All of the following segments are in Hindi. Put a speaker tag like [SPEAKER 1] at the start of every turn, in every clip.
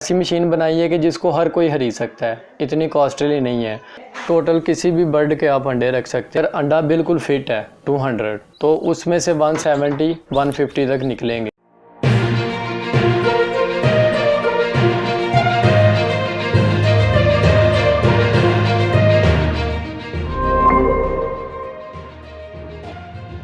[SPEAKER 1] ऐसी मशीन बनाई है कि जिसको हर कोई खरीद सकता है, इतनी कॉस्टली नहीं है। टोटल किसी भी बर्ड के आप अंडे रख सकते हैं। अंडा बिल्कुल फिट है 200, तो उसमें से 170 150 तक निकलेंगे।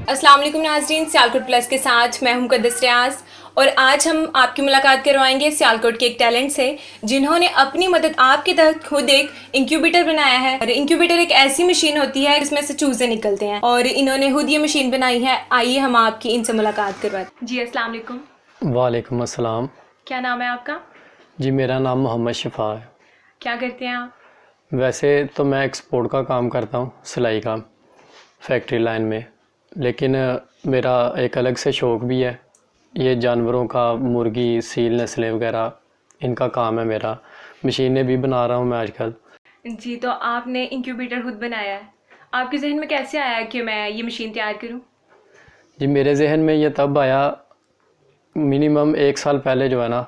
[SPEAKER 2] अस्सलाम वालेकुम नाज़रीन, सियालकोट प्लस के साथ मैं हूं मुक़द्दस रियाज और आज हम आपकी मुलाकात करवाएंगे सियालकोट के एक टैलेंट से जिन्होंने अपनी मदद आपके तहत खुद एक इंक्यूबेटर बनाया है। और इंक्यूबेटर एक ऐसी मशीन होती है जिसमें से चूजे निकलते हैं और इन्होंने खुद ये मशीन बनाई है। आइए हम आपकी इनसे मुलाकात करवाते हैं। जी अस्सलाम वालेकुम।
[SPEAKER 1] वालेकुम अस्सलाम।
[SPEAKER 2] क्या नाम है आपका?
[SPEAKER 1] जी मेरा नाम मोहम्मद शिफा है।
[SPEAKER 2] क्या करते हैं आप?
[SPEAKER 1] वैसे तो मैं एक्सपोर्ट का काम करता हूँ, सिलाई का, फैक्ट्री लाइन में। लेकिन मेरा एक अलग से शौक़ भी है, ये जानवरों का, मुर्गी, सील नस्लें वगैरह, इनका काम है मेरा। मशीनें भी बना रहा हूँ मैं आजकल।
[SPEAKER 2] जी, तो आपने इंक्यूबेटर खुद बनाया है, आपके जहन में कैसे आया कि मैं ये मशीन तैयार करूँ?
[SPEAKER 1] जी मेरे जहन में ये तब आया, मिनिमम 1 साल पहले जो है ना,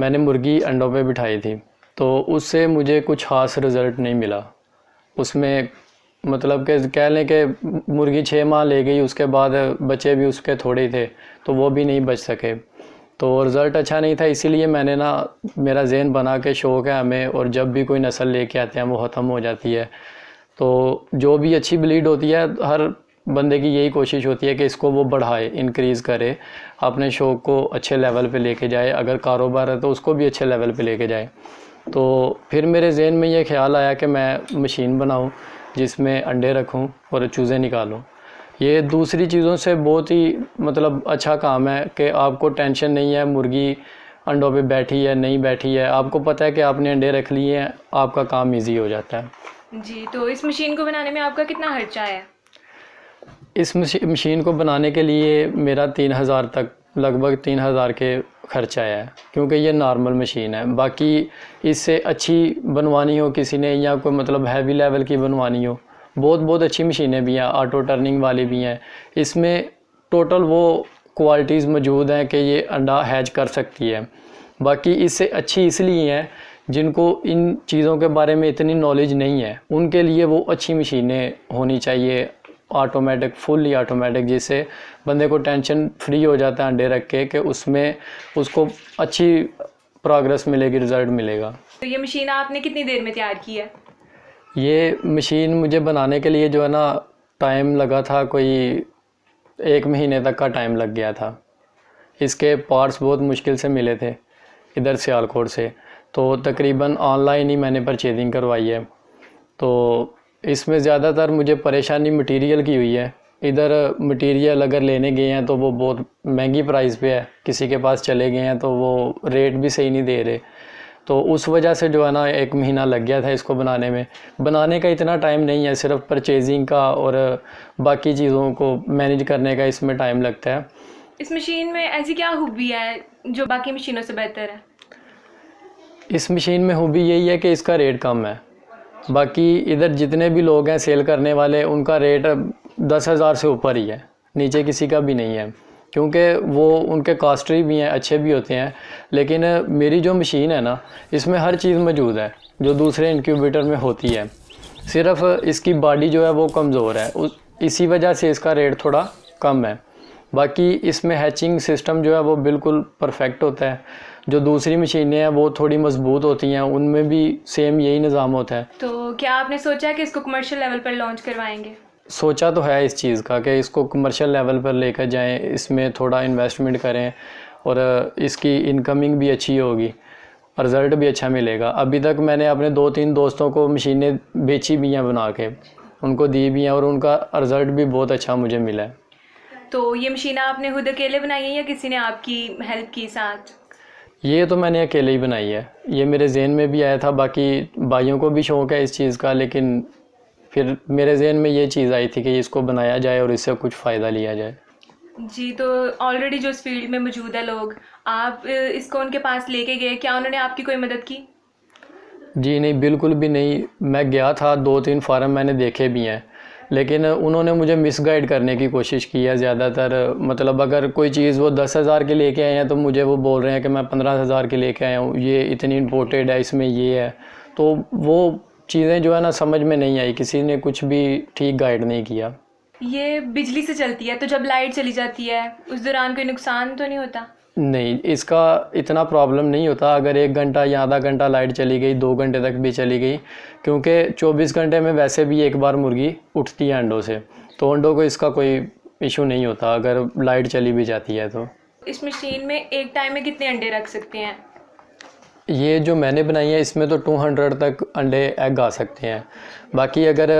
[SPEAKER 1] मैंने मुर्गी अंडों पे बिठाई थी, तो उससे मुझे कुछ ख़ास रिज़ल्ट नहीं मिला। उसमें मतलब कि कह लें कि मुर्गी 6 माह ले गई, उसके बाद बच्चे भी उसके थोड़े ही थे, तो वो भी नहीं बच सके, तो रिज़ल्ट अच्छा नहीं था। इसीलिए मैंने ना, मेरा ज़हन बना के शौक़ है हमें, और जब भी कोई नस्ल लेके आते हैं वो ख़त्म हो जाती है। तो जो भी अच्छी ब्रीड होती है, हर बंदे की यही कोशिश होती है कि इसको वो बढ़ाए, इंक्रीज़ करे, अपने शौक़ को अच्छे लेवल पे लेके जाए। अगर कारोबार है तो उसको भी अच्छे लेवल पे लेके जाए। तो फिर मेरे ज़हन में ये ख़्याल आया कि मैं मशीन बनाऊं जिसमें अंडे रखूं और चूज़े निकालूं। ये दूसरी चीज़ों से बहुत ही मतलब अच्छा काम है कि आपको टेंशन नहीं है मुर्गी अंडों पे बैठी है नहीं बैठी है, आपको पता है कि आपने अंडे रख लिए हैं, आपका काम ईजी हो जाता है।
[SPEAKER 2] जी, तो इस मशीन को बनाने में आपका कितना खर्चा आया?
[SPEAKER 1] इस मशीन को बनाने के लिए मेरा 3000 तक, लगभग 3000 के खर्चा आया है, क्योंकि ये नॉर्मल मशीन है। बाकी इससे अच्छी बनवानी हो किसी ने, या कोई मतलब हैवी लेवल की बनवानी हो, बहुत अच्छी मशीनें भी हैं, ऑटो टर्निंग वाली भी हैं। इसमें टोटल वो क्वालिटीज़ मौजूद हैं कि ये अंडा हैच कर सकती है। बाकी इससे अच्छी इसलिए हैं जिनको इन चीज़ों के बारे में इतनी नॉलेज नहीं है, उनके लिए वो अच्छी मशीनें होनी चाहिए, ऑटोमेटिक, फुल्ली ऑटोमेटिक, जिससे बंदे को टेंशन फ्री हो जाता है अंडे रख के कि उसमें उसको अच्छी प्रोग्रेस मिलेगी, रिज़ल्ट मिलेगा।
[SPEAKER 2] तो ये मशीन आपने कितनी देर में तैयार की है?
[SPEAKER 1] ये मशीन मुझे बनाने के लिए जो है ना, टाइम लगा था, कोई 1 महीने तक का टाइम लग गया था। इसके पार्ट्स बहुत मुश्किल से मिले थे इधर सियालकोट से, तो तकरीबन ऑनलाइन ही मैंने परचेजिंग करवाई है। तो इसमें ज़्यादातर मुझे परेशानी मटेरियल की हुई है। इधर मटेरियल अगर लेने गए हैं तो वो बहुत महंगी प्राइस पे है, किसी के पास चले गए हैं तो वो रेट भी सही नहीं दे रहे, तो उस वजह से जो है ना 1 महीना लग गया था इसको बनाने में। बनाने का इतना टाइम नहीं है, सिर्फ परचेजिंग का और बाकी चीज़ों को मैनेज करने का इसमें टाइम लगता है।
[SPEAKER 2] इस मशीन में ऐसी क्या खूबी है जो बाकी मशीनों से बेहतर है?
[SPEAKER 1] इस मशीन में खूबी यही है कि इसका रेट कम है। बाकी इधर जितने भी लोग हैं सेल करने वाले, उनका रेट 10,000 से ऊपर ही है, नीचे किसी का भी नहीं है, क्योंकि वो उनके कॉस्टली भी हैं, अच्छे भी होते हैं। लेकिन मेरी जो मशीन है ना, इसमें हर चीज़ मौजूद है जो दूसरे इंक्यूबेटर में होती है, सिर्फ इसकी बॉडी जो है वो कमज़ोर है, इसी वजह से इसका रेट थोड़ा कम है। बाकी इसमें हैचिंग सिस्टम जो है वो बिल्कुल परफेक्ट होता है। जो दूसरी मशीनें हैं वो थोड़ी मजबूत होती हैं, उनमें भी सेम यही निज़ाम होता है।
[SPEAKER 2] तो क्या आपने सोचा है कि इसको कमर्शियल लेवल पर लॉन्च करवाएंगे?
[SPEAKER 1] सोचा तो है इस चीज़ का कि इसको कमर्शियल लेवल पर लेकर जाएं, इसमें थोड़ा इन्वेस्टमेंट करें और इसकी इनकमिंग भी अच्छी होगी, रिज़ल्ट भी अच्छा मिलेगा। अभी तक मैंने अपने 2-3 दोस्तों को मशीनें बेची भी हैं, बना के उनको दी भी हैं, और उनका रिज़ल्ट भी बहुत अच्छा मुझे मिला है।
[SPEAKER 2] तो ये मशीन आपने खुद अकेले बनाई है या किसी ने आपकी हेल्प की साथ?
[SPEAKER 1] ये तो मैंने अकेले ही बनाई है, ये मेरे जहन में भी आया था। बाकी भाइयों को भी शौक़ है इस चीज़ का, लेकिन फिर मेरे जहन में ये चीज़ आई थी कि इसको बनाया जाए और इससे कुछ फ़ायदा लिया जाए।
[SPEAKER 2] जी, तो ऑलरेडी जो इस फील्ड में मौजूद है लोग, आप इसको उनके पास लेके गए, क्या उन्होंने आपकी कोई मदद की?
[SPEAKER 1] जी नहीं, बिल्कुल भी नहीं। मैं गया था, 2-3 फार्म मैंने देखे भी हैं, लेकिन उन्होंने मुझे मिसगाइड करने की कोशिश की है ज़्यादातर। मतलब अगर कोई चीज़ वो 10,000 की लेके आए हैं तो मुझे वो बोल रहे हैं कि मैं 15,000 की लेके आया हूँ, ये इतनी इम्पोर्टेड है, इसमें ये है। तो वो चीज़ें जो है ना समझ में नहीं आई, किसी ने कुछ भी ठीक गाइड नहीं किया।
[SPEAKER 2] ये बिजली से चलती है, तो जब लाइट चली जाती है उस दौरान कोई नुकसान तो नहीं होता?
[SPEAKER 1] नहीं, इसका इतना प्रॉब्लम नहीं होता अगर 1 घंटा या आधा घंटा लाइट चली गई, 2 घंटे तक भी चली गई, क्योंकि 24 घंटे में वैसे भी एक बार मुर्गी उठती है अंडों से, तो अंडों को इसका कोई इशू नहीं होता अगर लाइट चली भी जाती है तो।
[SPEAKER 2] इस मशीन में एक टाइम में कितने अंडे रख सकते हैं?
[SPEAKER 1] ये जो मैंने बनाई है इसमें तो 200 तक अंडे एग आ सकते हैं। बाकी अगर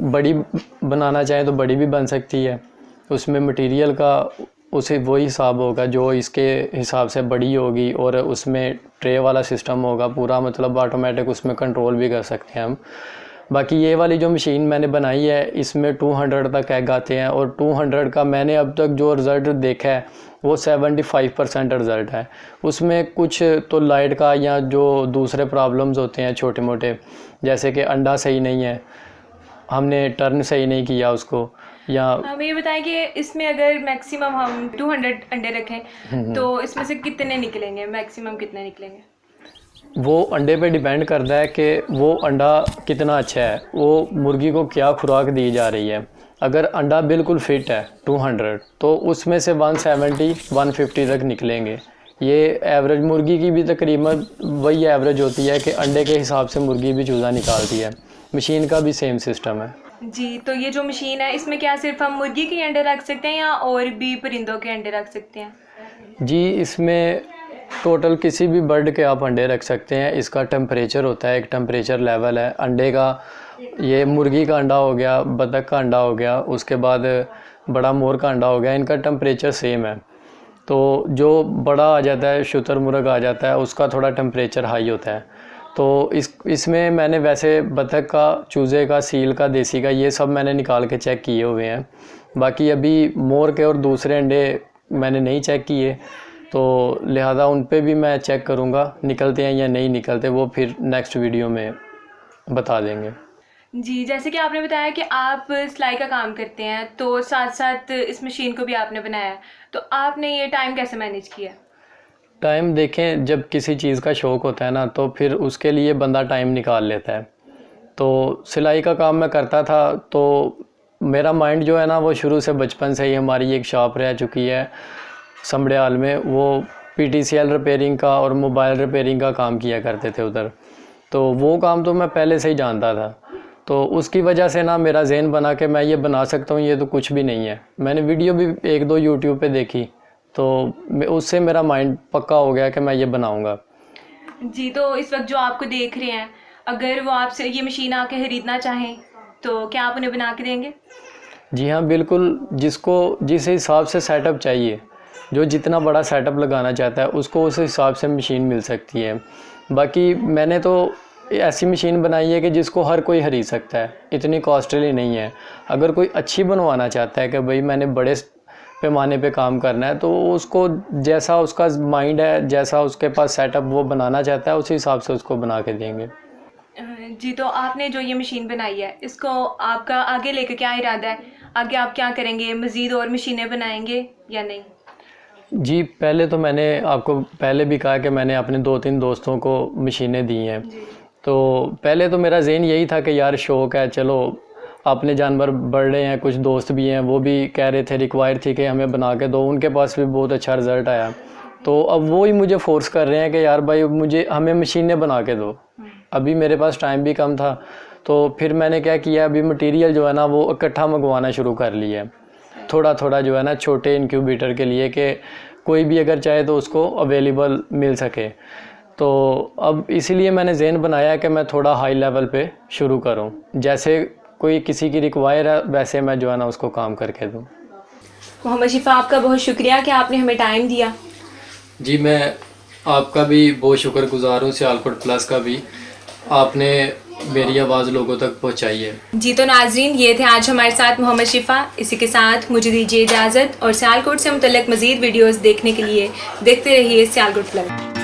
[SPEAKER 1] बड़ी बनाना चाहें तो बड़ी भी बन सकती है, उसमें मटेरियल का उसे वही हिसाब होगा जो इसके हिसाब से बड़ी होगी, और उसमें ट्रे वाला सिस्टम होगा पूरा, मतलब ऑटोमेटिक उसमें कंट्रोल भी कर सकते हैं हम। बाकी ये वाली जो मशीन मैंने बनाई है इसमें 200 तक एग आते हैं, और 200 का मैंने अब तक जो रिज़ल्ट देखा है वो 75% रिज़ल्ट है। उसमें कुछ तो लाइट का या जो दूसरे प्रॉब्लम्स होते हैं छोटे मोटे, जैसे कि अंडा सही नहीं है, हमने टर्न सही नहीं किया उसको, या
[SPEAKER 2] हमें ये बताएं कि इसमें अगर मैक्सिमम हम 200 अंडे रखें तो इसमें से कितने निकलेंगे, मैक्सिमम कितने निकलेंगे?
[SPEAKER 1] वो अंडे पे डिपेंड करता है कि वो अंडा कितना अच्छा है, वो मुर्गी को क्या खुराक दी जा रही है। अगर अंडा बिल्कुल फिट है 200 तो उसमें से 170-150 तक निकलेंगे। ये एवरेज मुर्गी की भी तकरीबन वही एवरेज होती है कि अंडे के हिसाब से मुर्गी भी चूज़ा निकालती है। मशीन का भी सेम सिस्टम है।
[SPEAKER 2] जी, तो ये जो मशीन है इसमें क्या सिर्फ हम मुर्गी के अंडे रख सकते हैं या और भी परिंदों के अंडे रख सकते हैं?
[SPEAKER 1] जी, इसमें टोटल किसी भी बर्ड के आप अंडे रख सकते हैं। इसका टेम्परेचर होता है, एक टेम्परेचर लेवल है अंडे का। ये मुर्गी का अंडा हो गया, बतख का अंडा हो गया, उसके बाद बड़ा मोर का अंडा हो गया, इनका टेम्परेचर सेम है। तो जो बड़ा आ जाता है, शुतुरमुर्ग आ जाता है, उसका थोड़ा टेम्परेचर हाई होता है। तो इसमें मैंने वैसे बतख का, चूज़े का, सील का, देसी का, ये सब मैंने निकाल के चेक किए हुए हैं। बाकी अभी मोर के और दूसरे अंडे मैंने नहीं चेक किए, तो लिहाजा उन पे भी मैं चेक करूँगा निकलते हैं या नहीं निकलते, वो फिर नेक्स्ट वीडियो में बता देंगे।
[SPEAKER 2] जी, जैसे कि आपने बताया कि आप सिलाई का काम करते हैं, तो साथ साथ इस मशीन को भी आपने बनाया है, तो आपने ये टाइम कैसे मैनेज किया?
[SPEAKER 1] टाइम देखें, जब किसी चीज़ का शौक़ होता है ना तो फिर उसके लिए बंदा टाइम निकाल लेता है। तो सिलाई का काम मैं करता था, तो मेरा माइंड जो है ना वो शुरू से बचपन से ही, हमारी एक शॉप रह चुकी है समड़ियाल में, वो PTCL रिपेयरिंग का और मोबाइल रिपेयरिंग का काम किया करते थे उधर। तो वो काम तो मैं पहले से ही जानता था, तो उसकी वजह से ना मेरा ज़हन बना कि मैं ये बना सकता हूँ, ये तो कुछ भी नहीं है। मैंने वीडियो भी 1-2 यूट्यूब पे देखी, तो उससे मेरा माइंड पक्का हो गया कि मैं ये बनाऊँगा।
[SPEAKER 2] जी, तो इस वक्त जो आपको देख रहे हैं, अगर वो आपसे ये मशीन आके ख़रीदना चाहें तो क्या आप उन्हें बना के देंगे?
[SPEAKER 1] जी हाँ, बिल्कुल। जिसको जिस हिसाब से सेटअप चाहिए, जो जितना बड़ा सेटअप लगाना चाहता है उसको उस हिसाब से मशीन मिल सकती है। बाकी मैंने तो ऐसी मशीन बनाई है कि जिसको हर कोई खरीद सकता है, इतनी कॉस्टली नहीं है। अगर कोई अच्छी बनवाना चाहता है कि भाई मैंने बड़े पैमाने पे काम करना है, तो उसको जैसा उसका माइंड है, जैसा उसके पास सेटअप वो बनाना चाहता है, उस हिसाब से उसको बना के देंगे।
[SPEAKER 2] जी, तो आपने जो ये मशीन बनाई है, इसको आपका आगे लेकर क्या इरादा है? आगे आप क्या करेंगे? मज़ीद और मशीनें बनाएंगे या नहीं?
[SPEAKER 1] जी, पहले तो मैंने आपको पहले भी कहा कि मैंने अपने 2-3 दोस्तों को मशीनें दी हैं। तो पहले तो मेरा ज़हन यही था कि यार शौक़ है, चलो अपने जानवर बढ़ रहे हैं, कुछ दोस्त भी हैं वो भी कह रहे थे, रिक्वायर थी कि हमें बना के दो, उनके पास भी बहुत अच्छा रिज़ल्ट आया। तो अब वो ही मुझे फ़ोर्स कर रहे हैं कि यार भाई हमें मशीनें बना के दो। अभी मेरे पास टाइम भी कम था, तो फिर मैंने क्या किया, अभी मटीरियल जो है ना वो इकट्ठा मंगवाना शुरू कर लिया है, थोड़ा थोड़ा जो है ना, छोटे इंक्यूबेटर के लिए, कि कोई भी अगर चाहे तो उसको अवेलेबल मिल सके। तो अब इसीलिए मैंने ज़हन बनाया कि मैं थोड़ा हाई लेवल पे शुरू करूं, जैसे कोई किसी की रिक्वायर है वैसे मैं जो है ना उसको काम करके दूं।
[SPEAKER 2] मोहम्मद शिफा, आपका बहुत शुक्रिया कि आपने हमें टाइम दिया।
[SPEAKER 1] जी, मैं आपका भी बहुत शुक्रगुजार हूँ, सियालकोट प्लस का भी, आपने मेरी आवाज़ लोगों तक पहुँचाई है।
[SPEAKER 2] जी, तो नाजरीन, ये थे आज हमारे साथ मोहम्मद शिफा। इसी के साथ मुझे दीजिए इजाज़त, और सियालकोट से मुतल्लिक़ मज़ीद वीडियोज़ देखने के लिए देखते रहिए सियालकोट प्लस।